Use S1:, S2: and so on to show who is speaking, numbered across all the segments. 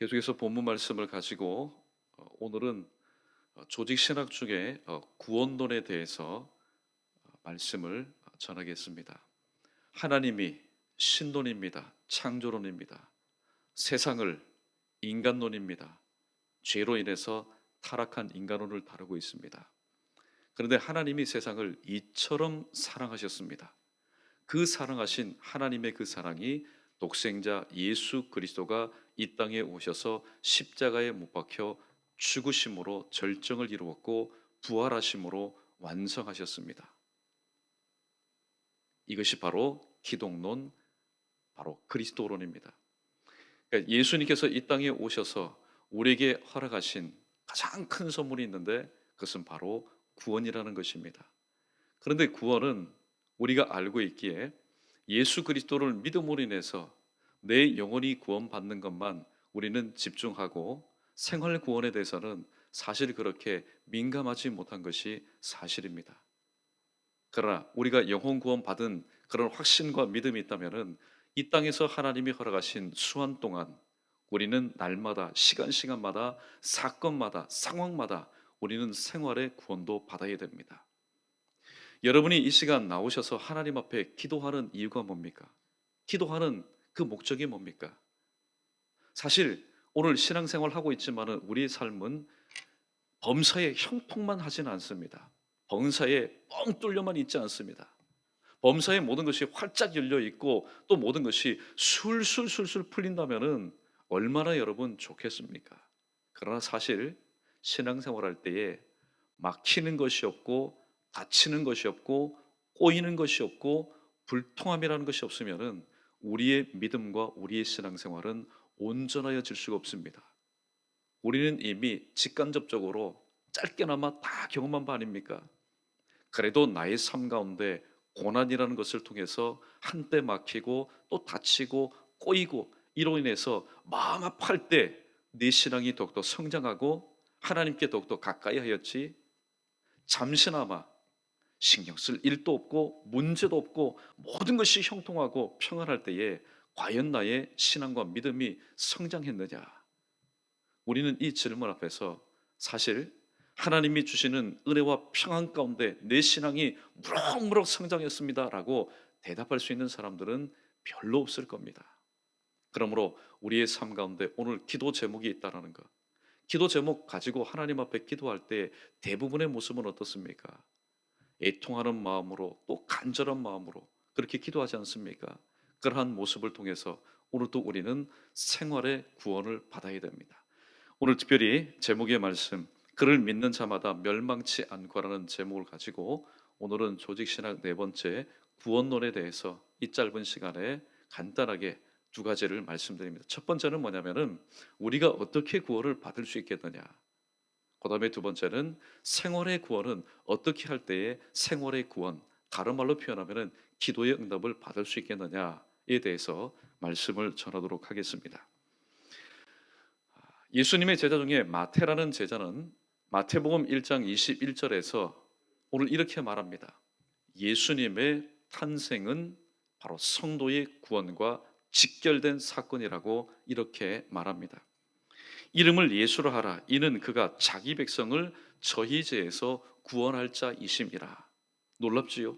S1: 계속해서 본문 말씀을 가지고 오늘은 조직 신학 중에 구원론에 대해서 말씀을 전하겠습니다. 하나님이 신론입니다. 창조론입니다. 세상을 인간론입니다. 죄로 인해서 타락한 인간론을 다루고 있습니다. 그런데 하나님이 세상을 이처럼 사랑하셨습니다. 그 사랑하신 하나님의 그 사랑이 독생자 예수 그리스도가 이 땅에 오셔서 십자가에 못 박혀 죽으심으로 절정을 이루었고 부활하심으로 완성하셨습니다. 이것이 바로 기독론, 바로 그리스도론입니다. 그러니까 예수님께서 이 땅에 오셔서 우리에게 허락하신 가장 큰 선물이 있는데 그것은 바로 구원이라는 것입니다. 그런데 구원은 우리가 알고 있기에 예수 그리스도를 믿음으로 인해서 내 영혼이 구원받는 것만 우리는 집중하고 생활 구원에 대해서는 사실 그렇게 민감하지 못한 것이 사실입니다. 그러나 우리가 영혼 구원 받은 그런 확신과 믿음이 있다면은 이 땅에서 하나님이 허락하신 수한 동안 우리는 날마다 시간마다 사건마다 상황마다 우리는 생활의 구원도 받아야 됩니다. 여러분이 이 시간 나오셔서 하나님 앞에 기도하는 이유가 뭡니까? 기도하는 그 목적이 뭡니까? 사실 오늘 신앙생활 하고 있지만은 우리의 삶은 범사에 형통만 하지는 않습니다. 범사에 뻥 뚫려만 있지 않습니다. 범사에 모든 것이 활짝 열려 있고 또 모든 것이 술술술술 풀린다면은 얼마나 여러분 좋겠습니까? 그러나 사실 신앙생활 할 때에 막히는 것이 없고 다치는 것이 없고 꼬이는 것이 없고 불통함이라는 것이 없으면은 우리의 믿음과 우리의 신앙생활은 온전하여질 수가 없습니다. 우리는 이미 직간접적으로 짧게나마 다 경험한 바 아닙니까? 그래도 나의 삶 가운데 고난이라는 것을 통해서 한때 막히고 또 다치고 꼬이고 이로 인해서 마음 아파할 때 네 신앙이 더욱더 성장하고 하나님께 더욱더 가까이 하였지, 잠시나마 신경 쓸 일도 없고 문제도 없고 모든 것이 형통하고 평안할 때에 과연 나의 신앙과 믿음이 성장했느냐? 우리는 이 질문 앞에서 사실 하나님이 주시는 은혜와 평안 가운데 내 신앙이 무럭무럭 성장했습니다라고 대답할 수 있는 사람들은 별로 없을 겁니다. 그러므로 우리의 삶 가운데 오늘 기도 제목이 있다라는 것, 기도 제목 가지고 하나님 앞에 기도할 때 대부분의 모습은 어떻습니까? 애통하는 마음으로 또 간절한 마음으로 그렇게 기도하지 않습니까? 그러한 모습을 통해서 오늘도 우리는 생활의 구원을 받아야 됩니다. 오늘 특별히 제목의 말씀, 그를 믿는 자마다 멸망치 않고라는 제목을 가지고 오늘은 조직신학 네 번째 구원론에 대해서 이 짧은 시간에 간단하게 두 가지를 말씀드립니다. 첫 번째는 뭐냐면은 우리가 어떻게 구원을 받을 수 있겠느냐. 그 다음에 두 번째는 생활의 구원은 어떻게 할 때에 생활의 구원, 다른 말로 표현하면은 기도의 응답을 받을 수 있겠느냐에 대해서 말씀을 전하도록 하겠습니다. 예수님의 제자 중에 마태라는 제자는 마태복음 1장 21절에서 오늘 이렇게 말합니다. 예수님의 탄생은 바로 성도의 구원과 직결된 사건이라고 이렇게 말합니다. 이름을 예수로 하라. 이는 그가 자기 백성을 저희 죄에서 구원할 자이심이라. 놀랍지요?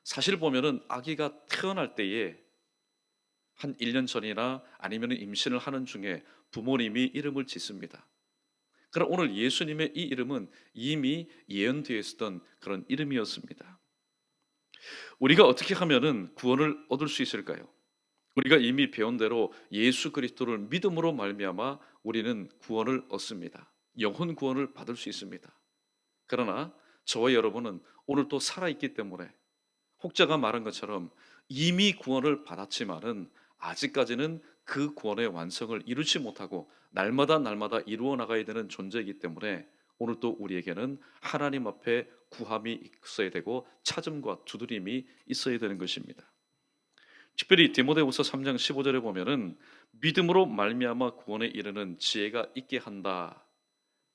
S1: 사실 보면은 아기가 태어날 때에 한 1년 전이나 아니면 임신을 하는 중에 부모님이 이름을 짓습니다. 그럼 오늘 예수님의 이 이름은 이미 예언되어 있었던 그런 이름이었습니다. 우리가 어떻게 하면은 구원을 얻을 수 있을까요? 우리가 이미 배운 대로 예수 그리스도를 믿음으로 말미암아 우리는 구원을 얻습니다. 영혼 구원을 받을 수 있습니다. 그러나 저와 여러분은 오늘 또 살아있기 때문에 혹자가 말한 것처럼 이미 구원을 받았지만은 아직까지는 그 구원의 완성을 이루지 못하고 날마다 이루어 나가야 되는 존재이기 때문에 오늘 또 우리에게는 하나님 앞에 구함이 있어야 되고 찾음과 두드림이 있어야 되는 것입니다. 특별히 디모데후서 3장 15절에 보면은 믿음으로 말미암아 구원에 이르는 지혜가 있게 한다.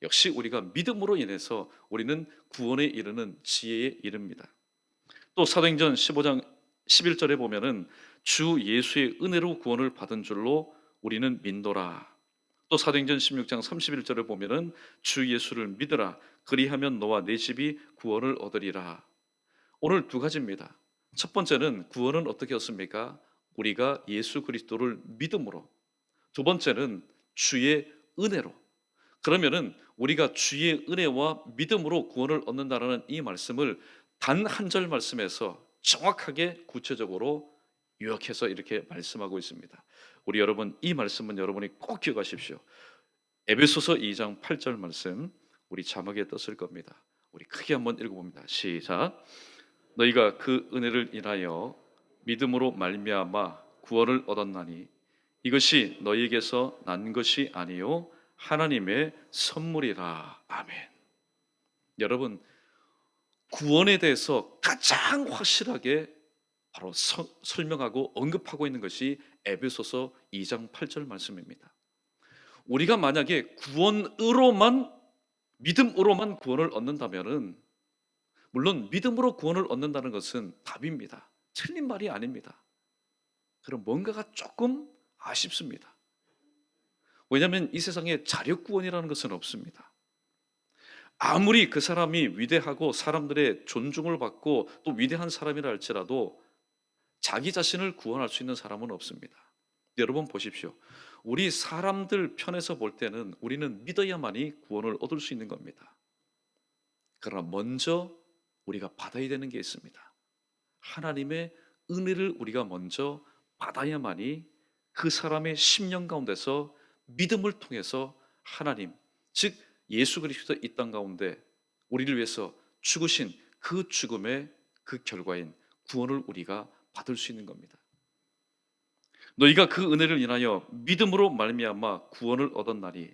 S1: 역시 우리가 믿음으로 인해서 우리는 구원에 이르는 지혜에 이릅니다. 또 사도행전 15장 11절에 보면은 주 예수의 은혜로 구원을 받은 줄로 우리는 믿노라. 또 사도행전 16장 31절을 보면은 주 예수를 믿으라 그리하면 너와 내 집이 구원을 얻으리라. 오늘 두 가지입니다. 첫 번째는 구원은 어떻게 얻습니까? 우리가 예수 그리스도를 믿음으로. 두 번째는 주의 은혜로. 그러면은 우리가 주의 은혜와 믿음으로 구원을 얻는다라는 이 말씀을 단 한 절 말씀에서 정확하게 구체적으로 요약해서 이렇게 말씀하고 있습니다. 우리 여러분, 이 말씀은 여러분이 꼭 기억하십시오. 에베소서 2장 8절 말씀, 우리 자막에 떴을 겁니다. 우리 크게 한번 읽어봅니다. 시작. 너희가 그 은혜를 인하여 믿음으로 말미암아 구원을 얻었나니 이것이 너희에게서 난 것이 아니요 하나님의 선물이라. 아멘. 여러분, 구원에 대해서 가장 확실하게 바로 설명하고 언급하고 있는 것이 에베소서 2장 8절 말씀입니다. 우리가 만약에 구원으로만, 믿음으로만 구원을 얻는다면은, 물론 믿음으로 구원을 얻는다는 것은 답입니다. 틀린 말이 아닙니다. 그럼 뭔가가 조금 아쉽습니다. 왜냐하면 이 세상에 자력 구원이라는 것은 없습니다. 아무리 그 사람이 위대하고 사람들의 존중을 받고 또 위대한 사람이라 할지라도 자기 자신을 구원할 수 있는 사람은 없습니다. 여러분 보십시오. 우리 사람들 편에서 볼 때는 우리는 믿어야만이 구원을 얻을 수 있는 겁니다. 그러나 먼저 우리가 받아야 되는 게 있습니다. 하나님의 은혜를 우리가 먼저 받아야만이 그 사람의 심령 가운데서 믿음을 통해서 하나님, 즉 예수 그리스도 이 땅 가운데 우리를 위해서 죽으신 그 죽음의 그 결과인 구원을 우리가 받을 수 있는 겁니다. 너희가 그 은혜를 인하여 믿음으로 말미암아 구원을 얻었나니,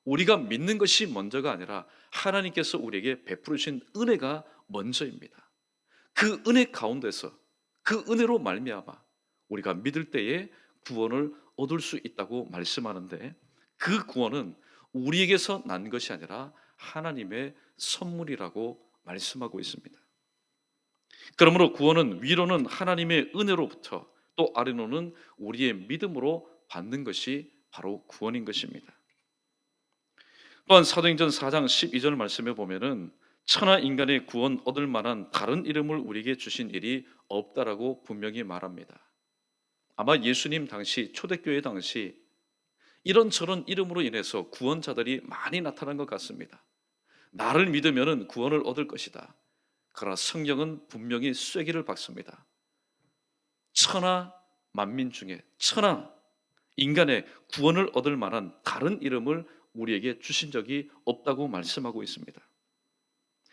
S1: 우리가 믿는 것이 먼저가 아니라 하나님께서 우리에게 베푸르신 은혜가 먼저입니다. 그 은혜 가운데서 그 은혜로 말미암아 우리가 믿을 때에 구원을 얻을 수 있다고 말씀하는데, 그 구원은 우리에게서 난 것이 아니라 하나님의 선물이라고 말씀하고 있습니다. 그러므로 구원은 위로는 하나님의 은혜로부터, 또 아래로는 우리의 믿음으로 받는 것이 바로 구원인 것입니다. 또한 사도행전 4장 12절 말씀에 보면은 천하 인간의 구원 얻을 만한 다른 이름을 우리에게 주신 일이 없다라고 분명히 말합니다. 아마 예수님 당시, 초대교회 당시 이런저런 이름으로 인해서 구원자들이 많이 나타난 것 같습니다. 나를 믿으면 구원을 얻을 것이다. 그러나 성경은 분명히 쐐기를 박습니다. 천하 만민 중에 천하 인간의 구원을 얻을 만한 다른 이름을 우리에게 주신 적이 없다고 말씀하고 있습니다.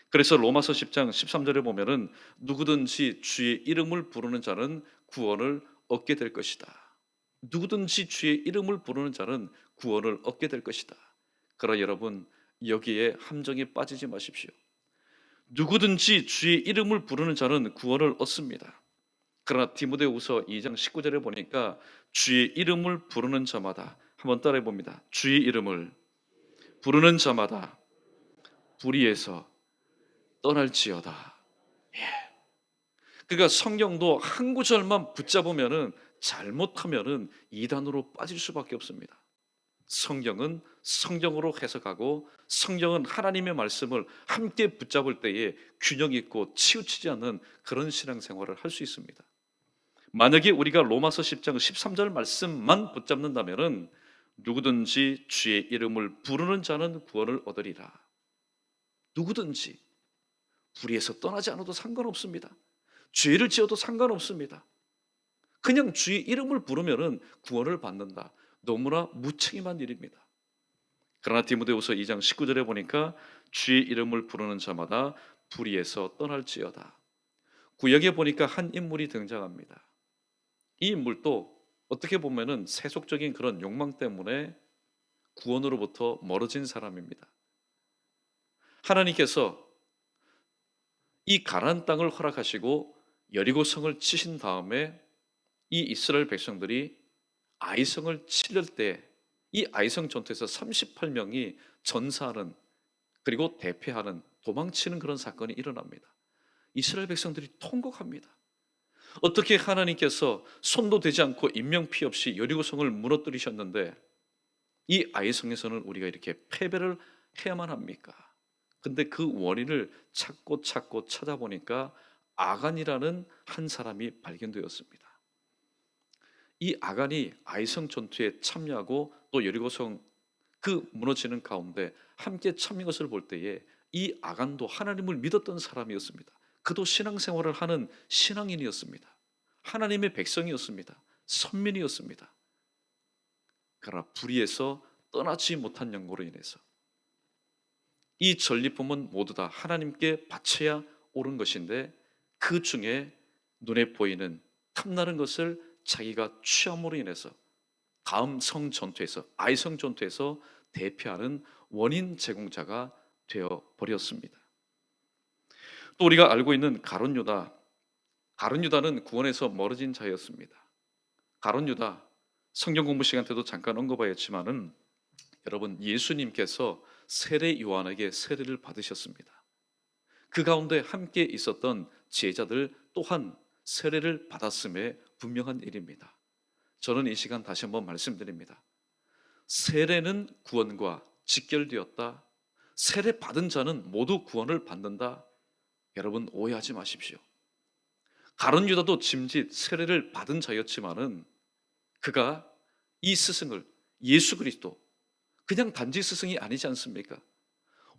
S1: 그래서 로마서 10장 13절에 보면은 누구든지 주의 이름을 부르는 자는 구원을 얻게 될 것이다. 누구든지 주의 이름을 부르는 자는 구원을 얻게 될 것이다. 그러나 여러분, 여기에 함정에 빠지지 마십시오. 누구든지 주의 이름을 부르는 자는 구원을 얻습니다. 그러나 디모데후서 2장 19절에 보니까 주의 이름을 부르는 자마다, 한번 따라해 봅니다. 주의 이름을 부르는 자마다 불의에서 떠날지어다. 예. 그러니까 성경도 한 구절만 붙잡으면은, 잘못하면은 이단으로 빠질 수밖에 없습니다. 성경은 성경으로 해석하고 성경은 하나님의 말씀을 함께 붙잡을 때에 균형 있고 치우치지 않는 그런 신앙생활을 할 수 있습니다. 만약에 우리가 로마서 10장 13절 말씀만 붙잡는다면은 누구든지 주의 이름을 부르는 자는 구원을 얻으리라. 누구든지 불의에서 떠나지 않아도 상관없습니다. 죄를 지어도 상관없습니다. 그냥 주의 이름을 부르면은 구원을 받는다. 너무나 무책임한 일입니다. 그러나 디모데후서 2장 19절에 보니까 주의 이름을 부르는 자마다 불의에서 떠날지어다. 구약에 보니까 한 인물이 등장합니다. 이 인물도 어떻게 보면은 세속적인 그런 욕망 때문에 구원으로부터 멀어진 사람입니다. 하나님께서 이 가나안 땅을 허락하시고 여리고 성을 치신 다음에 이 이스라엘 백성들이 아이성을 치를 때 이 아이성 전투에서 38명이 전사하는, 그리고 대패하는, 도망치는 그런 사건이 일어납니다. 이스라엘 백성들이 통곡합니다. 어떻게 하나님께서 손도 대지 않고 인명피 없이 여리고 성을 무너뜨리셨는데 이 아이성에서는 우리가 이렇게 패배를 해야만 합니까? 근데 그 원인을 찾고 찾고 찾아보니까 아간이라는 한 사람이 발견되었습니다. 이 아간이 아이성 전투에 참여하고 또 여리고성 그 무너지는 가운데 함께 참여한 것을 볼 때에 이 아간도 하나님을 믿었던 사람이었습니다. 그도 신앙생활을 하는 신앙인이었습니다. 하나님의 백성이었습니다. 선민이었습니다. 그러나 불의에서 떠나지 못한 연고로 인해서 이 전리품은 모두 다 하나님께 바쳐야 옳은 것인데 그 중에 눈에 보이는 탐나는 것을 자기가 취함으로 인해서 다음 성 전투에서 아이성 전투에서 대표하는 원인 제공자가 되어 버렸습니다. 또 우리가 알고 있는 가룟 유다, 가룟 유다는 구원에서 멀어진 자였습니다. 가룟 유다 성경 공부 시간 때도 잠깐 언급하였지만은 여러분 예수님께서 세례 요한에게 세례를 받으셨습니다. 그 가운데 함께 있었던 제자들 또한 세례를 받았음에 분명한 일입니다. 저는 이 시간 다시 한번 말씀드립니다. 세례는 구원과 직결되었다. 세례 받은 자는 모두 구원을 받는다. 여러분 오해하지 마십시오. 가룟 유다도 짐짓 세례를 받은 자였지만은 그가 이 스승을 예수 그리스도 그냥 단지 스승이 아니지 않습니까?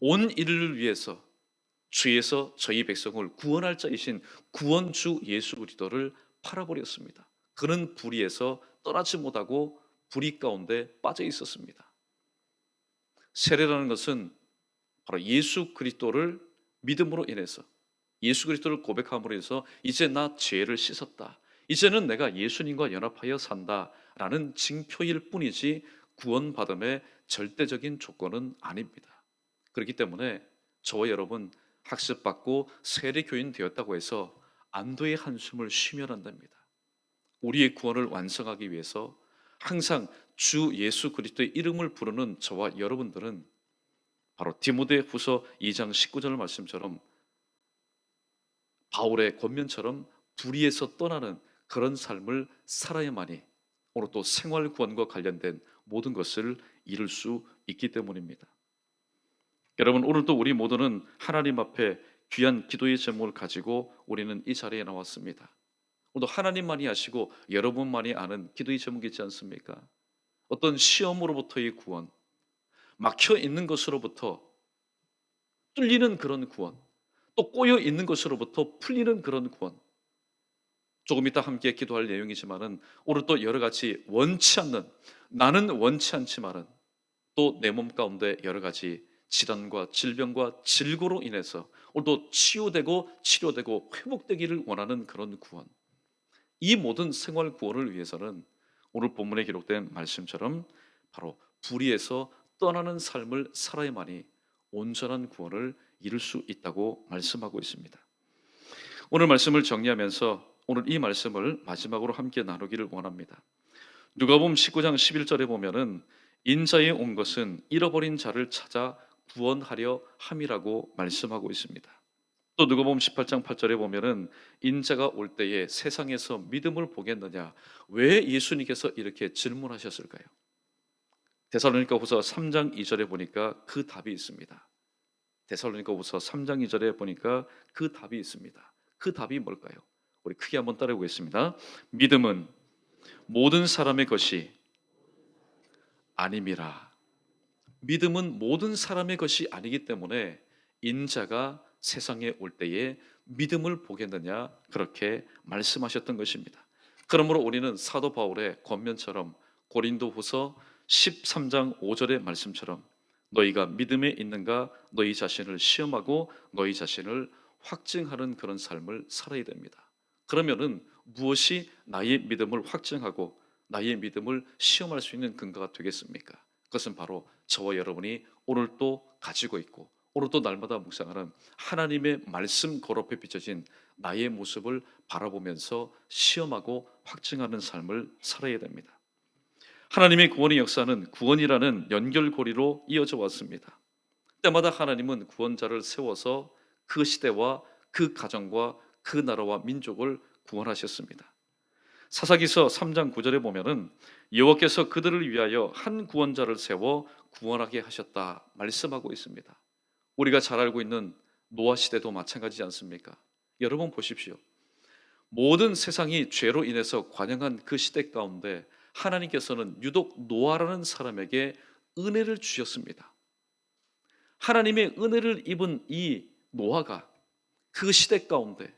S1: 온 인류를 위해서 주에서 저희 백성을 구원할 자이신 구원주 예수 그리스도를 팔아버렸습니다. 그는 불의에서 떠나지 못하고 불의 가운데 빠져 있었습니다. 세례라는 것은 바로 예수 그리스도를 믿음으로 인해서 예수 그리스도를 고백함으로 해서 이제 나 죄를 씻었다. 이제는 내가 예수님과 연합하여 산다라는 징표일 뿐이지 구원받음의 절대적인 조건은 아닙니다. 그렇기 때문에 저와 여러분 학습받고 세례교인 되었다고 해서 안도의 한숨을 쉬면 안 됩니다. 우리의 구원을 완성하기 위해서 항상 주 예수 그리스도의 이름을 부르는 저와 여러분들은 바로 디모데후서 2장 19절 말씀처럼 바울의 권면처럼 불의에서 떠나는 그런 삶을 살아야만이 오늘 또 생활 구원과 관련된 모든 것을 이룰 수 있기 때문입니다. 여러분 오늘도 우리 모두는 하나님 앞에 귀한 기도의 제목을 가지고 우리는 이 자리에 나왔습니다. 오늘도 하나님만이 아시고 여러분만이 아는 기도의 제목이 있지 않습니까? 어떤 시험으로부터의 구원, 막혀 있는 것으로부터 뚫리는 그런 구원, 또 꼬여 있는 것으로부터 풀리는 그런 구원. 조금 이따 함께 기도할 내용이지만은 오늘 또 여러 가지 원치 않는 나는 원치 않지만은 또 내 몸 가운데 여러 가지 질환과 질병과 질고로 인해서 오늘도 치유되고 치료되고 회복되기를 원하는 그런 구원. 이 모든 생활 구원을 위해서는 오늘 본문에 기록된 말씀처럼 바로 불의에서 떠나는 삶을 살아야만이 온전한 구원을 이룰 수 있다고 말씀하고 있습니다. 오늘 말씀을 정리하면서 오늘 이 말씀을 마지막으로 함께 나누기를 원합니다. 누가복음 19장 11절에 보면은 인자에 온 것은 잃어버린 자를 찾아 구원하려 함이라고 말씀하고 있습니다. 또 누가복음 18장 8절에 보면은 인자가 올 때에 세상에서 믿음을 보겠느냐, 왜 예수님께서 이렇게 질문하셨을까요? 데살로니가후서 3장 2절에 보니까 그 답이 있습니다. 데살로니가후서 3장 2절에 보니까 그 답이 있습니다. 그 답이 뭘까요? 우리 크게 한번 따라해 보겠습니다. 믿음은 모든 사람의 것이 아님이라. 믿음은 모든 사람의 것이 아니기 때문에 인자가 세상에 올 때에 믿음을 보겠느냐 그렇게 말씀하셨던 것입니다. 그러므로 우리는 사도 바울의 권면처럼 고린도후서 13장 5절의 말씀처럼 너희가 믿음에 있는가 너희 자신을 시험하고 너희 자신을 확증하는 그런 삶을 살아야 됩니다. 그러면은 무엇이 나의 믿음을 확증하고 나의 믿음을 시험할 수 있는 근거가 되겠습니까? 그것은 바로 저와 여러분이 오늘 또 가지고 있고 오늘 또 날마다 묵상하는 하나님의 말씀 거룩에 비춰진 나의 모습을 바라보면서 시험하고 확증하는 삶을 살아야 됩니다. 하나님의 구원의 역사는 구원이라는 연결고리로 이어져 왔습니다. 때마다 하나님은 구원자를 세워서 그 시대와 그 가정과 그 나라와 민족을 구원하셨습니다. 사사기서 3장 9절에 보면은 여호와께서 그들을 위하여 한 구원자를 세워 구원하게 하셨다 말씀하고 있습니다. 우리가 잘 알고 있는 노아 시대도 마찬가지지 않습니까? 여러분 보십시오. 모든 세상이 죄로 인해서 관영한 그 시대 가운데 하나님께서는 유독 노아라는 사람에게 은혜를 주셨습니다. 하나님의 은혜를 입은 이 노아가 그 시대 가운데,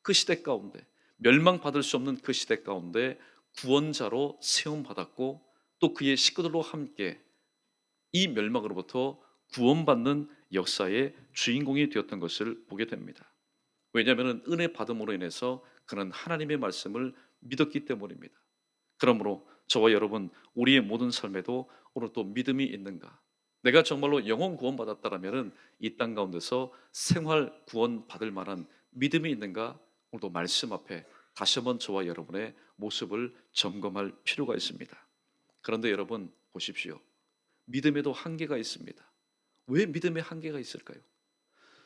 S1: 그 시대 가운데 멸망받을 수 없는 그 시대 가운데 구원자로 세움받았고 또 그의 식구들로 함께 이 멸망으로부터 구원받는 역사의 주인공이 되었던 것을 보게 됩니다. 왜냐하면 은혜 받음으로 인해서 그는 하나님의 말씀을 믿었기 때문입니다. 그러므로 저와 여러분 우리의 모든 삶에도 오늘 또 믿음이 있는가? 내가 정말로 영혼 구원 받았다라면은 이 땅 가운데서 생활 구원 받을 만한 믿음이 있는가? 오늘도 말씀 앞에 다시 한번 저와 여러분의 모습을 점검할 필요가 있습니다. 그런데 여러분 보십시오. 믿음에도 한계가 있습니다. 왜 믿음에 한계가 있을까요?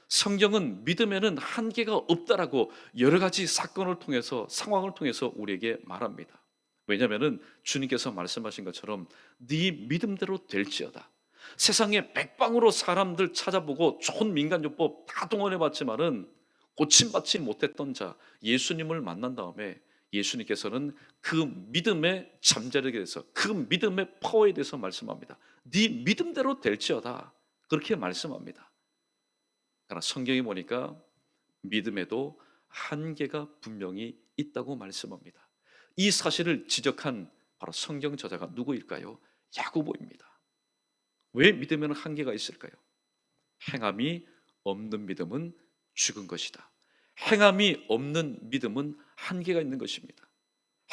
S1: 성경은 믿음에는 한계가 없다라고 여러 가지 사건을 통해서 상황을 통해서 우리에게 말합니다. 왜냐하면 주님께서 말씀하신 것처럼 네 믿음대로 될지어다. 세상에 백방으로 사람들 찾아보고 좋은 민간요법 다 동원해봤지만은 고침받지 못했던 자 예수님을 만난 다음에 예수님께서는 그 믿음의 잠재력에 대해서 그 믿음의 파워에 대해서 말씀합니다. 네 믿음대로 될지어다 그렇게 말씀합니다. 그러나 성경에 보니까 믿음에도 한계가 분명히 있다고 말씀합니다. 이 사실을 지적한 바로 성경 저자가 누구일까요? 야고보입니다. 왜 믿음에는 한계가 있을까요? 행함이 없는 믿음은 죽은 것이다. 행함이 없는 믿음은 한계가 있는 것입니다.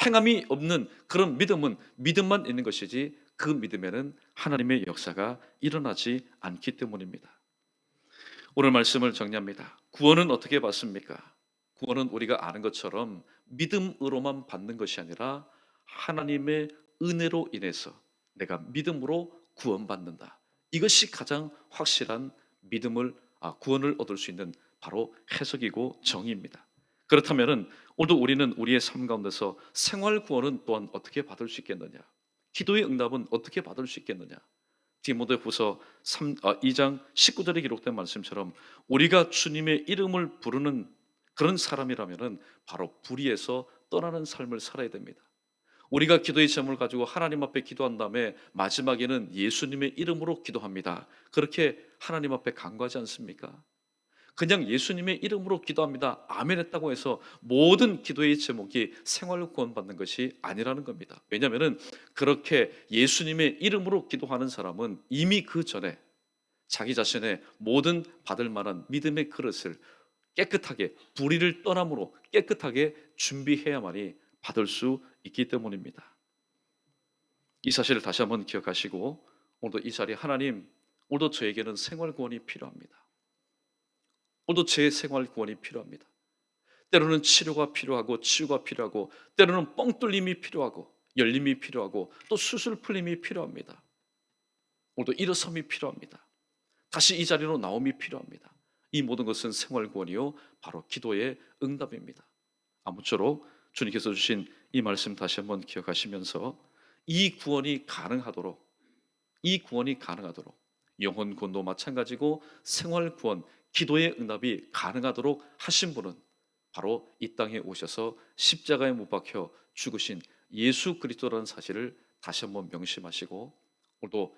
S1: 행함이 없는 그런 믿음은 믿음만 있는 것이지 그 믿음에는 하나님의 역사가 일어나지 않기 때문입니다. 오늘 말씀을 정리합니다. 구원은 어떻게 받습니까? 구원은 우리가 아는 것처럼 믿음으로만 받는 것이 아니라 하나님의 은혜로 인해서 내가 믿음으로 구원받는다. 이것이 가장 확실한 구원을 얻을 수 있는 바로 해석이고 정의입니다. 그렇다면 오늘도 우리는 우리의 삶 가운데서 생활 구원은 또한 어떻게 받을 수 있겠느냐? 기도의 응답은 어떻게 받을 수 있겠느냐? 디모데후서 2장 19절에 기록된 말씀처럼 우리가 주님의 이름을 부르는 그런 사람이라면 바로 불의에서 떠나는 삶을 살아야 됩니다. 우리가 기도의 제목을 가지고 하나님 앞에 기도한 다음에 마지막에는 예수님의 이름으로 기도합니다. 그렇게 하나님 앞에 간구하지 않습니까? 그냥 예수님의 이름으로 기도합니다. 아멘 했다고 해서 모든 기도의 제목이 생활 구원받는 것이 아니라는 겁니다. 왜냐하면 그렇게 예수님의 이름으로 기도하는 사람은 이미 그 전에 자기 자신의 모든 받을 만한 믿음의 그릇을 깨끗하게 불의를 떠남으로 깨끗하게 준비해야만이 받을 수 있기 때문입니다. 이 사실을 다시 한번 기억하시고 오늘도 이 자리에 하나님, 오늘도 저에게는 생활 구원이 필요합니다. 오늘도 제 생활 구원이 필요합니다. 때로는 치료가 필요하고 치유가 필요하고 때로는 뻥 뚫림이 필요하고 열림이 필요하고 또 수술 풀림이 필요합니다. 오늘도 일어섬이 필요합니다. 다시 이 자리로 나옴이 필요합니다. 이 모든 것은 생활 구원이요 바로 기도의 응답입니다. 아무쪼록 주님께서 주신 이 말씀 다시 한번 기억하시면서 이 구원이 가능하도록 영혼 구원도 마찬가지고 생활 구원, 기도의 응답이 가능하도록 하신 분은 바로 이 땅에 오셔서 십자가에 못 박혀 죽으신 예수 그리스도라는 사실을 다시 한번 명심하시고 오늘도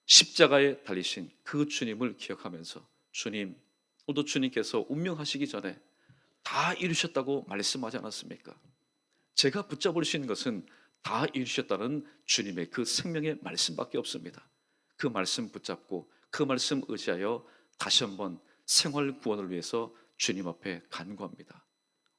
S1: 십자가에 달리신 그 주님을 기억하면서 주님, 오늘도 주님께서 운명하시기 전에 다 이루셨다고 말씀하지 않았습니까? 제가 붙잡을 수 있는 것은 다 이루셨다는 주님의 그 생명의 말씀밖에 없습니다. 그 말씀 붙잡고 그 말씀 의지하여 다시 한번 생활 구원을 위해서 주님 앞에 간구합니다.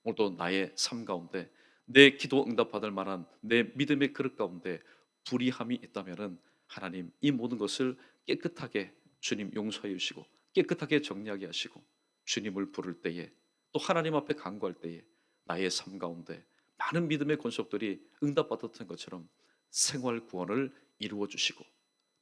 S1: 오늘도 나의 삶 가운데 내 기도 응답받을 만한 내 믿음의 그릇 가운데 불의함이 있다면 하나님 이 모든 것을 깨끗하게 주님 용서해 주시고 깨끗하게 정리하게 하시고 주님을 부를 때에 또 하나님 앞에 간구할 때에 나의 삶 가운데 많은 믿음의 권속들이 응답받았던 것처럼 생활 구원을 이루어 주시고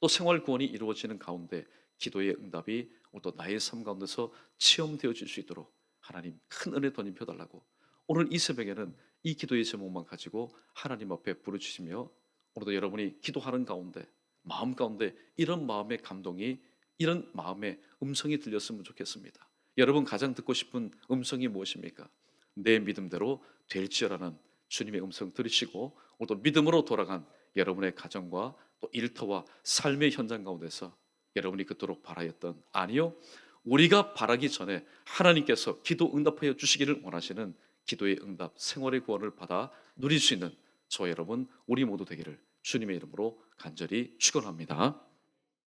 S1: 또 생활 구원이 이루어지는 가운데 기도의 응답이 또 나의 삶 가운데서 체험되어질 수 있도록 하나님 큰 은혜 더 입혀달라고 오늘 이 새벽에는 이 기도의 제목만 가지고 하나님 앞에 부르짖으며 오늘도 여러분이 기도하는 가운데 마음 가운데 이런 마음의 감동이 이런 마음의 음성이 들렸으면 좋겠습니다. 여러분 가장 듣고 싶은 음성이 무엇입니까? 내 믿음대로 될지어라는 주님의 음성 들으시고 오늘도 믿음으로 돌아간 여러분의 가정과 또 일터와 삶의 현장 가운데서 여러분이 그토록 바라였던 아니요 우리가 바라기 전에 하나님께서 기도 응답하여 주시기를 원하시는 기도의 응답 생활의 구원을 받아 누릴 수 있는 저 여러분 우리 모두 되기를 주님의 이름으로 간절히 축원합니다.